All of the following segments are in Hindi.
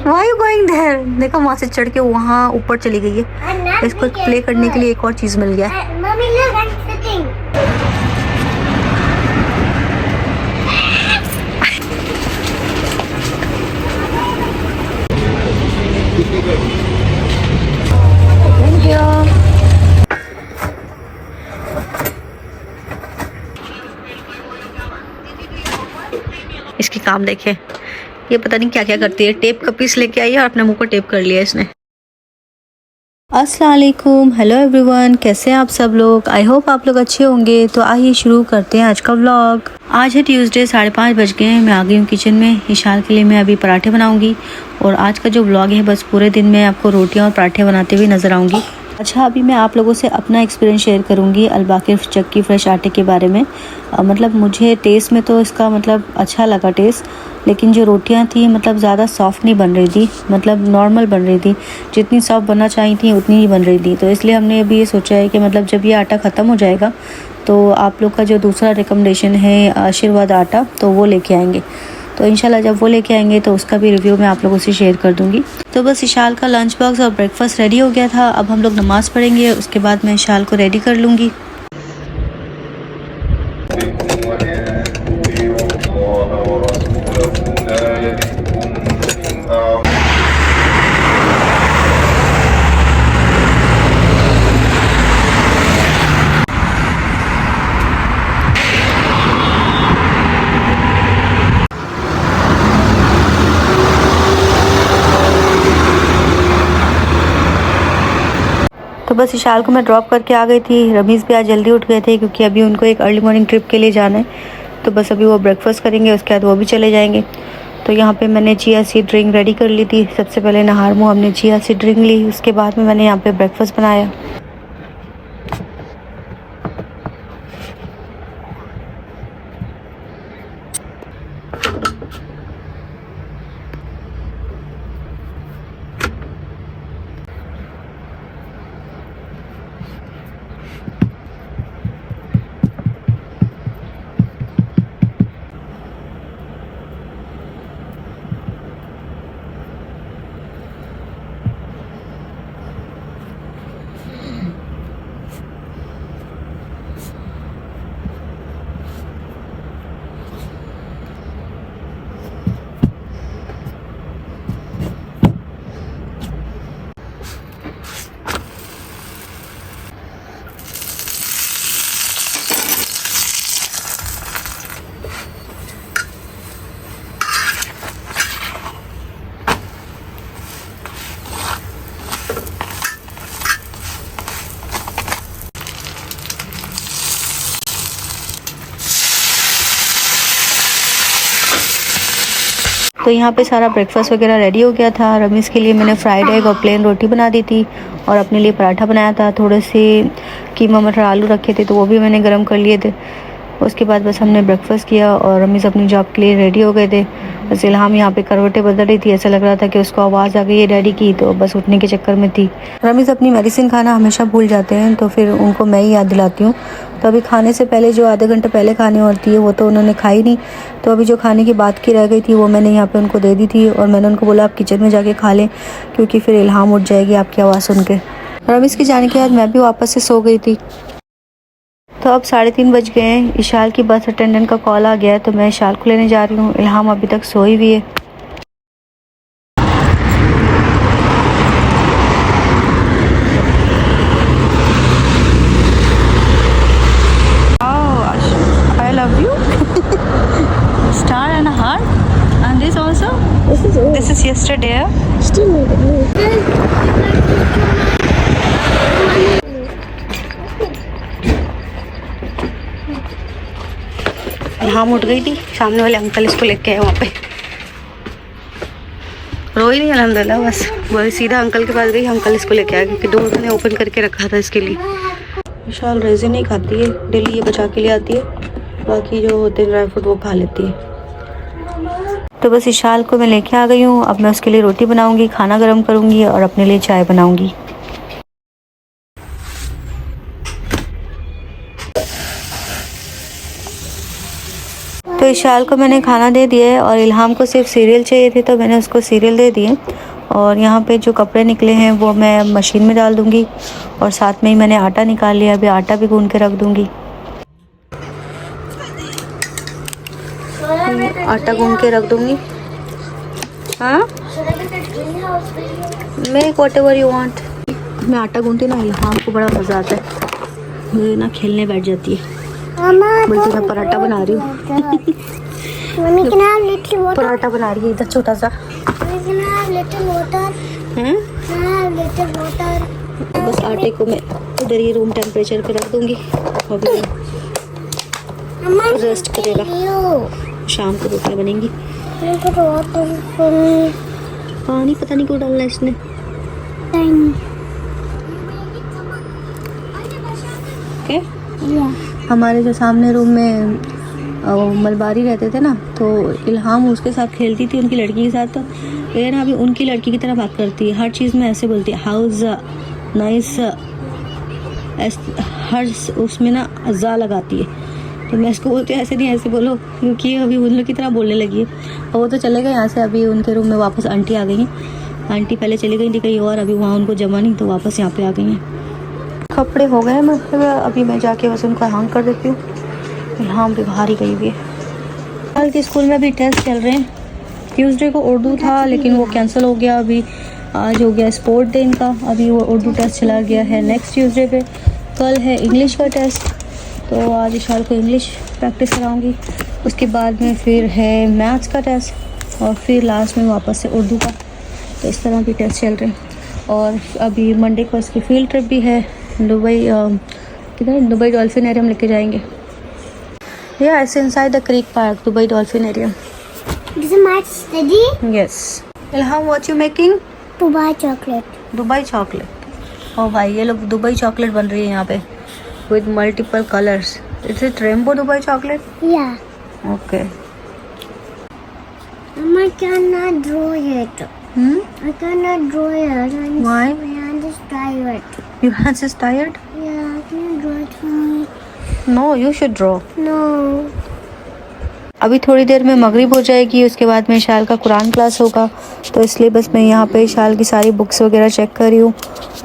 Why you going there? देखो वहाँ से चढ़ के वहाँ ऊपर चली गई है। इसको प्ले करने के लिए एक और चीज मिल गया है। Mommy, look, I'm sitting. Thank you. इसकी काम देखे, ये पता नहीं क्या क्या करती है। टेप का पीस लेके आई है और अपने मुंह को टेप कर लिया इसने। अस्सलाम वालेकुम, हेलो एवरीवन, कैसे हैं आप सब लोग। आई होप आप लोग अच्छे होंगे। तो आइए शुरू करते हैं आज का व्लॉग। आज है ट्यूसडे, 5:30 बज गए हैं। मैं आ गई हूँ किचन में। ईशान के लिए मैं अभी पराठे बनाऊंगी और आज का जो व्लॉग है बस पूरे दिन में आपको रोटियाँ और पराठे बनाते हुए नजर आऊँगी। अच्छा, अभी मैं आप लोगों से अपना एक्सपीरियंस शेयर करूंगी अलबाकिर चक्की फ्रेश आटे के बारे में। मतलब मुझे टेस्ट में तो इसका मतलब अच्छा लगा टेस्ट, लेकिन जो रोटियां थी मतलब ज़्यादा सॉफ़्ट नहीं बन रही थी, मतलब नॉर्मल बन रही थी। जितनी सॉफ्ट बनना चाहिए थी उतनी ही बन रही थी। तो इसलिए हमने अभी ये सोचा है कि मतलब जब ये आटा ख़त्म हो जाएगा तो आप लोग का जो दूसरा रिकमेंडेशन है आशीर्वाद आटा, तो वो लेके आएंगे। तो इंशाल्लाह जब वो लेके आएंगे तो उसका भी रिव्यू मैं आप लोगों से शेयर कर दूंगी। तो बस इशाल का लंच बॉक्स और ब्रेकफास्ट रेडी हो गया था। अब हम लोग नमाज़ पढ़ेंगे, उसके बाद मैं इशाल को रेडी कर लूँगी। तो बस इशाल को मैं ड्रॉप करके आ गई थी। रमीज़ भी आज जल्दी उठ गए थे क्योंकि अभी उनको एक अर्ली मॉर्निंग ट्रिप के लिए जाना है। तो बस अभी वो ब्रेकफास्ट करेंगे, उसके बाद वो भी चले जाएंगे। तो यहाँ पे मैंने चिया सीड ड्रिंक रेडी कर ली थी। सबसे पहले नहार मुँह हमने चिया सीड ड्रिंक ली, उसके बाद में मैंने यहाँ पे ब्रेकफास्ट बनाया। तो यहाँ पे सारा ब्रेकफास्ट वगैरह रेडी हो गया था। रमीज़ के लिए मैंने फ्राइड एग और प्लेन रोटी बना दी थी और अपने लिए पराठा बनाया था। थोड़े से कीमा मटर आलू रखे थे तो वो भी मैंने गर्म कर लिए थे। उसके बाद बस हमने ब्रेकफास्ट किया और रमीज़ अपनी जॉब के लिए रेडी हो गए थे। बस इल्हाम यहाँ पे करवटें बदल रही थी, ऐसा लग रहा था कि उसको आवाज़ आ गई है डैडी की, तो बस उठने के चक्कर में थी। रमीज़ अपनी मेडिसिन खाना हमेशा भूल जाते हैं, तो फिर उनको मैं ही याद दिलाती हूँ। तो अभी खाने से पहले जो आधे घंटे पहले खाने होती है वो तो उन्होंने खाई नहीं। तो अभी जो खाने की बात की रह गई थी वो मैंने यहाँ पे उनको दे दी थी और मैंने उनको बोला आप किचन में जाके खा लें, क्योंकि फिर इल्हाम उठ जाएगी आपकी आवाज़ सुन के। रमीज़ के जाने के बाद मैं भी वापस से सो गई थी। तो अब 3:30 बज गए हैं। इशाल की बस अटेंडेंट का कॉल आ गया है तो मैं इशाल को लेने जा रही हूँ। इल्हाम अभी तक सोई हुई है। I love you. Star and a heart. And this also? This is yesterday. इल्हाम उठ गई थी, सामने वाले अंकल इसको लेके आए वहाँ पे। रोई नहीं अल्हम्दुलिल्लाह, बस वो सीधा अंकल के पास गई। अंकल इसको लेके आए क्योंकि डोर मैंने ओपन करके रखा था इसके लिए। विशाल रेज़िन नहीं खाती है, डेली ये बचा के ले आती है, बाकी जो होते हैं ड्राई फ्रूट वो खा लेती है। तो बस इशाल को मैं लेके आ गई हूँ। अब मैं उसके लिए रोटी बनाऊँगी, खाना गर्म करूँगी और अपने लिए चाय बनाऊँगी। तो इशाल को मैंने खाना दे दिया है और इल्हाम को सिर्फ सीरियल चाहिए थे तो मैंने उसको सीरियल दे दिए। और यहाँ पे जो कपड़े निकले हैं वो मैं मशीन में डाल दूँगी और साथ में ही मैंने आटा निकाल लिया, अभी आटा भी गूंद के रख दूँगी। आटा गूंद के रख दूँगी। हाँ, मेक व्हाटएवर यू वांट। मैं आटा गूंदती ना, इल्हाम को बड़ा मज़ा आता है, मुझे ना खेलने बैठ जाती है, बोलती मैं पराठा बना रही हूँ। पराठा बना रही है इधर छोटा सा। बस आटे को मैं इधर ही रूम टेम्परेचर पे रख दूंगी, अभी रेस्ट करेगा, शाम को रोटियाँ बनेंगी। पानी पता नहीं क्यों डालना है इसने। ओके, हमारे जो सामने रूम में मलबारी रहते थे ना, तो इल्हाम उसके साथ खेलती थी, उनकी लड़की के साथ। तो ये ना अभी उनकी लड़की की तरह बात करती है, हर चीज़ में ऐसे बोलती है, हाउस नाइस, हर उसमें ना अज़ा लगाती है। तो मैं इसको बोलती हूँ ऐसे नहीं, ऐसे बोलो, क्योंकि अभी उन लोग की तरह बोलने लगी है। और वो तो चले गए यहाँ से, अभी उनके रूम में वापस आंटी आ गई हैं। आंटी पहले चली गई थी कहीं और, अभी वहाँ उनको जमा नहीं तो वापस यहाँ पे आ गई हैं। कपड़े हो गए मतलब, अभी मैं जाके बस उनको हैंग कर देती हूँ। इल्हाम भी बाहर ही गई हुई है। कल के स्कूल में भी टेस्ट चल रहे हैं। ट्यूसडे को उर्दू था लेकिन वो कैंसिल हो गया, अभी आज हो गया स्पोर्ट डे इनका, अभी वो उर्दू टेस्ट चला गया है नेक्स्ट ट्यूसडे पे। कल है इंग्लिश का टेस्ट, तो आज इशाल को इंग्लिश प्रैक्टिस कराऊंगी। उसके बाद में फिर है मैथ्स का टेस्ट और फिर लास्ट में वापस से उर्दू का। तो इस तरह के टेस्ट चल रहे हैं। और अभी मंडे को इसकी फील्ड ट्रिप भी है दुबई, किधर, दुबई डॉल्फिनेरियम लेके जाएंगे। Yeah, it's inside the Creek Park, Dubai Dolphinarium. This is my study. Yes. Ilham, what you making? Dubai chocolate. Dubai chocolate. Oh भाई, ये लोग दुबई चॉकलेट बन रही है यहाँ पे with multiple colors. Is it rainbow Dubai chocolate? Yeah. Okay. I cannot draw it. I cannot draw it. Why? My hand is tired. Your hands is tired? Yeah, can you draw it for me? No, you should draw. No. अभी थोड़ी देर में मगरिब हो जाएगी, उसके बाद में इशाल का कुरान क्लास होगा, तो इसलिए बस मैं यहाँ पे इशाल की सारी बुक्स वगैरह चेक कर रही हूँ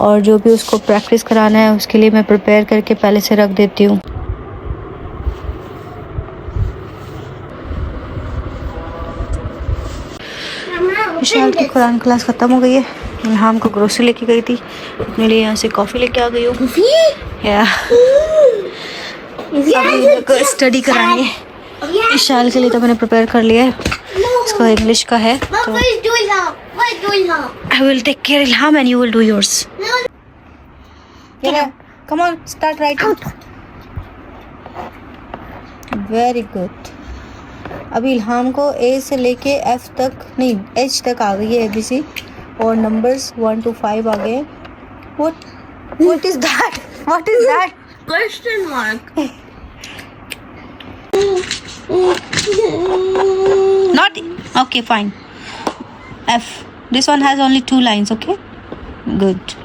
और जो भी उसको प्रैक्टिस कराना है उसके लिए मैं प्रिपेयर करके पहले से रख देती हूँ। इशाल की कुरान क्लास ख़त्म हो गई है। इल्हाम को ग्रोसरी लेके गई थी, अपने लिए यहाँ से कॉफ़ी लेके आ गई हूँ। अभी स्टडी करानी है इशाल के लिए, तो मैंने प्रिपेयर कर लिया है। इसको इंग्लिश का है तो I will take care Ilham and you will do yours. Come on, start writing. Very good. अभी इल्हाम को ए से लेके एफ तक, नहीं एच तक आ गई है ABC, और नंबर्स 1 to 5 आ गए। What is that? What is that? Question mark. Not okay, fine. F. This one has only 2 lines. Okay, good.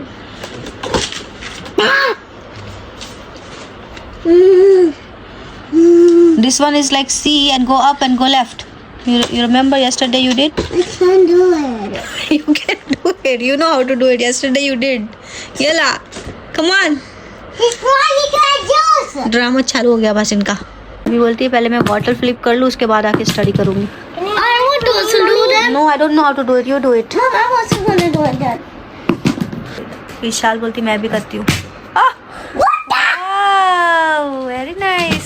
This one is like C and go up and go left. You remember yesterday you did? I can't do it. You can do it. You know how to do it. Yesterday you did. Yalla, come on. Drama चालू हो गया बस इनका। अभी बोलती है पहले मैं बॉटल फ्लिप कर लूँ, उसके बाद आके स्टडी करूँगी। I want to also do that. No, I don't know how to do it. You do it. Mom, I'm also gonna do it then. विशाल बोलती मैं भी करती हूँ। Very nice.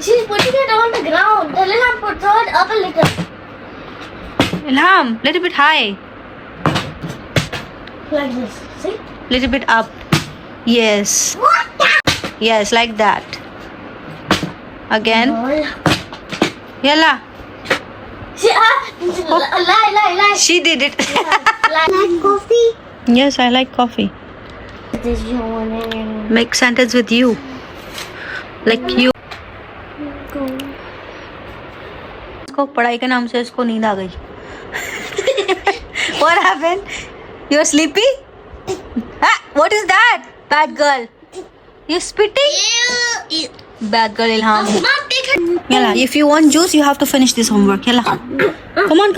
She's putting it on the ground. The little put throw it up a little. Ilham, little bit high. Like this. See? Little bit up. Yes. Yes, like that. Again. Yalla. Lie. She did it. Like coffee? Yes, I like coffee. This you want Make sentence with you. Like you. इसको पढ़ाई के नाम से इसको नींद आ गई। What happened? You're sleepy? Ah, what is that? Bad girl. You spitting? Bad girl, Ilham. Mom, take her. Yalla, if you want juice, you have to finish this homework. Yalla, come on,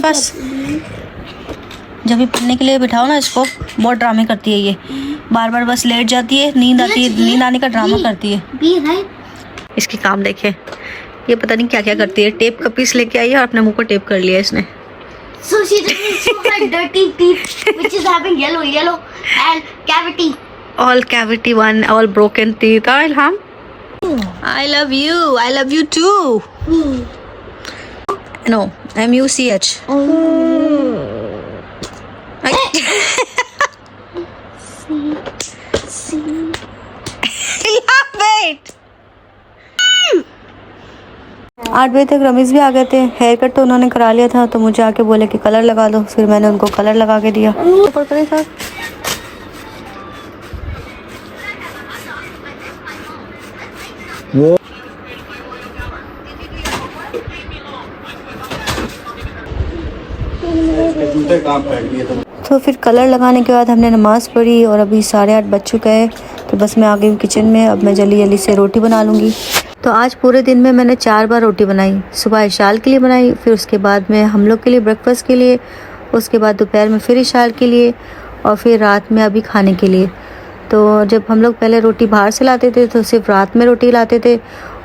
बस. जब भी पढ़ने के लिए बिठाओ ना इसको, बहुत ड्रामे करती है ये. बार बार बस लेट जाती है, नींद आती है, नींद आने का ड्रामा करती है. B, right? इसकी काम देखे, ये पता नहीं क्या क्या करती है. टेप का पीस लेके आई है और अपने मुंह को टेप कर लिया इसने. So she just her dirty teeth, which is having yellow and cavity. All cavity one, all broken teeth. Ilham, I love you too. No, MUCH. Wait. 8 बजे तक रमीज भी आ गए थे. हेयर कट तो उन्होंने करा लिया था, तो मुझे आके बोले कि कलर लगा दो. फिर मैंने उनको कलर लगा के दिया. ऊपर करे सर. वो तो फिर कलर लगाने के बाद हमने नमाज़ पढ़ी और अभी 8:30 बज चुका है. तो बस मैं आ गई किचन में. अब मैं जल्दी जल्दी से रोटी बना लूँगी. तो आज पूरे दिन में मैंने 4 बार रोटी बनाई. सुबह इशाल के लिए बनाई, फिर उसके बाद में हम लोग के लिए ब्रेकफास्ट के लिए, उसके बाद दोपहर में फिर इशाल के लिए, और फिर रात में अभी खाने के लिए. तो जब हम लोग पहले रोटी बाहर से लाते थे तो सिर्फ रात में रोटी लाते थे,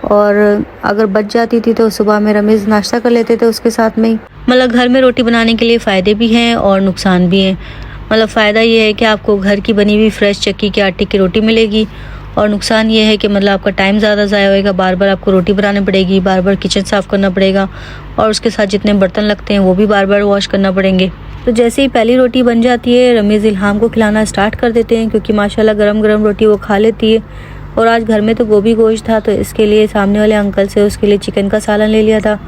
और अगर बच जाती थी तो सुबह में रमीज़ नाश्ता कर लेते थे उसके साथ में ही. मतलब घर में रोटी बनाने के लिए फ़ायदे भी हैं और नुकसान भी हैं. मतलब फ़ायदा ये है कि आपको घर की बनी हुई फ्रेश चक्की के आटे की रोटी मिलेगी, और नुकसान ये है कि मतलब आपका टाइम ज़्यादा ज़ाया होएगा. बार बार आपको रोटी बनानी पड़ेगी, बार बार किचन साफ़ करना पड़ेगा, और उसके साथ जितने बर्तन लगते हैं वो भी बार बार वॉश करना पड़ेंगे. तो जैसे ही पहली रोटी बन जाती है, रमीज़ इल्हाम को खिलाना स्टार्ट कर देते हैं, क्योंकि माशाल्लाह गरम गरम रोटी वो खा लेती है. और आज घर में तो गोभी गोश्त था, तो इसके लिए सामने वाले अंकल से उसके लिए चिकन का सालन ले लिया था.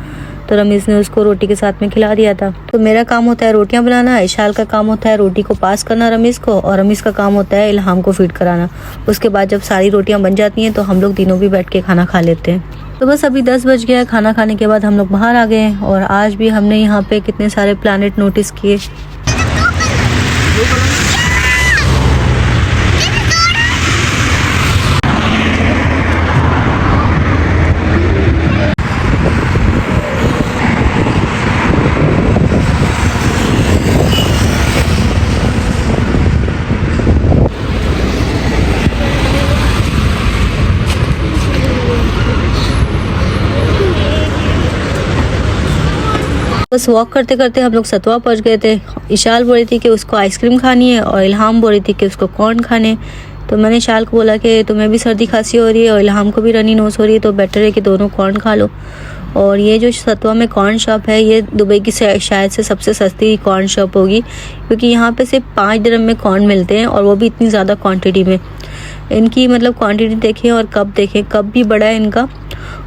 तो रमीज़ ने उसको रोटी के साथ में खिला दिया था. तो मेरा काम होता है रोटियां बनाना, इशाल का काम होता है रोटी को पास करना रमीज़ को, और रमीज़ का काम होता है इल्हाम को फीड कराना. उसके बाद जब सारी रोटियां बन जाती हैं तो हम लोग तीनों भी बैठ के खाना खा लेते हैं. तो बस अभी 10 बज गया. खाना खाने के बाद हम लोग बाहर आ गए हैं, और आज भी हमने यहाँ पे कितने सारे प्लैनेट नोटिस किए. बस वॉक करते करते हम लोग सतवा पहुंच गए थे. इशाल बोल रही थी कि उसको आइसक्रीम खानी है, और इल्हाम बोल रही थी कि उसको कॉर्न खाने. तो मैंने इशाल को बोला कि तुम्हें भी सर्दी खांसी हो रही है और इल्हाम को भी रनी नोज़ हो रही है, तो बेटर है कि दोनों कॉर्न खा लो. और ये जो सतवा में कॉर्न शॉप है, ये दुबई की शायद से सबसे सस्ती कॉर्न शॉप होगी, क्योंकि यहाँ पे सिर्फ 5 दिरहम में कॉर्न मिलते हैं, और वो भी इतनी ज़्यादा क्वांटिटी में. इनकी मतलब क्वांटिटी देखें और कप देखें, कप भी बड़ा है इनका.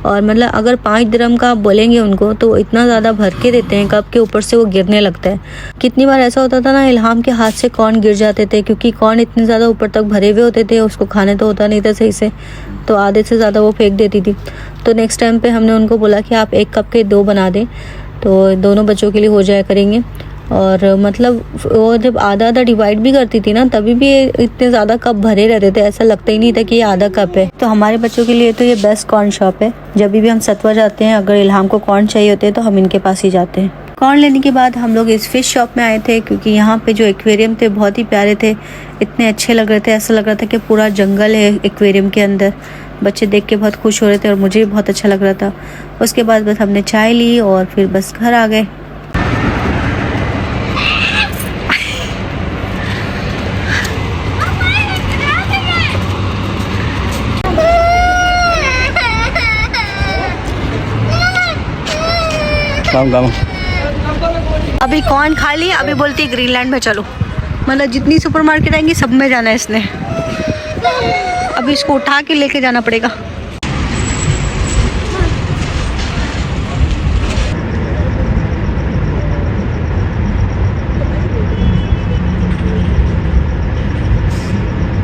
और मतलब अगर 5 दिरहम का आप बोलेंगे उनको तो इतना ज़्यादा भर के देते हैं कप के ऊपर से, वो गिरने लगता है. कितनी बार ऐसा होता था ना, इल्हाम के हाथ से कॉर्न गिर जाते थे, क्योंकि कॉर्न इतने ज़्यादा ऊपर तक भरे हुए होते थे, उसको खाने तो होता नहीं था सही से, तो आधे से ज़्यादा वो फेंक देती थी. तो नेक्स्ट टाइम पे हमने उनको बोला कि आप 1 कप के 2 बना दें, तो दोनों बच्चों के लिए हो जाया करेंगे. और मतलब वो जब आधा आधा डिवाइड भी करती थी ना, तभी भी इतने ज़्यादा कप भरे रहते थे, ऐसा लगता ही नहीं था कि ये आधा कप है. तो हमारे बच्चों के लिए तो ये बेस्ट कॉर्न शॉप है. जब भी हम सतवा जाते हैं, अगर इल्हाम को कॉर्न चाहिए होते हैं तो हम इनके पास ही जाते हैं. कॉर्न लेने के बाद हम लोग इस फिश शॉप में आए थे, क्योंकि यहाँ पे जो एक्वेरियम थे बहुत ही प्यारे थे, इतने अच्छे लग रहे थे. ऐसा लग रहा था कि पूरा जंगल है एक्वेरियम के अंदर. बच्चे देख के बहुत खुश हो रहे थे और मुझे भी बहुत अच्छा लग रहा था. उसके बाद बस हमने चाय ली और फिर बस घर आ गए. अभी कॉर्न खा ली, अभी बोलती है ग्रीनलैंड में चलो. मतलब जितनी सुपरमार्केट आएंगी सब में जाना है इसने. अभी इसको उठा के लेके जाना पड़ेगा.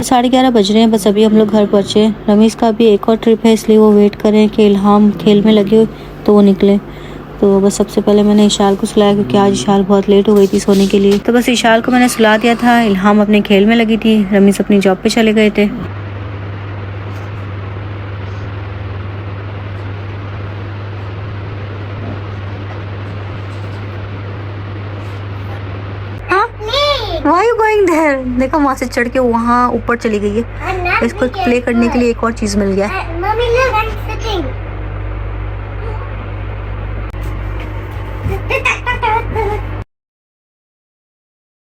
साढ़े 11 बज रहे हैं. बस अभी हम लोग घर पहुँचे. रमीज़ का भी एक और ट्रिप है, इसलिए वो वेट करें कि इल्हाम खेल में लगे तो वो निकले. तो बस सबसे पहले मैंने इशाल को सुलाया, क्योंकि आज इशाल बहुत लेट हो गई थी सोने के लिए. तो बस इशाल को मैंने सुला दिया था. इल्हाम अपने खेल में लगी थी, रमीज़ अपनी जॉब पे चले गए थे. Why are you going there? देखो वहाँ से चढ़ के वहाँ ऊपर चली गई है। इसको प्ले करने के लिए एक और चीज मिल गया। Mommy, look, I'm sitting.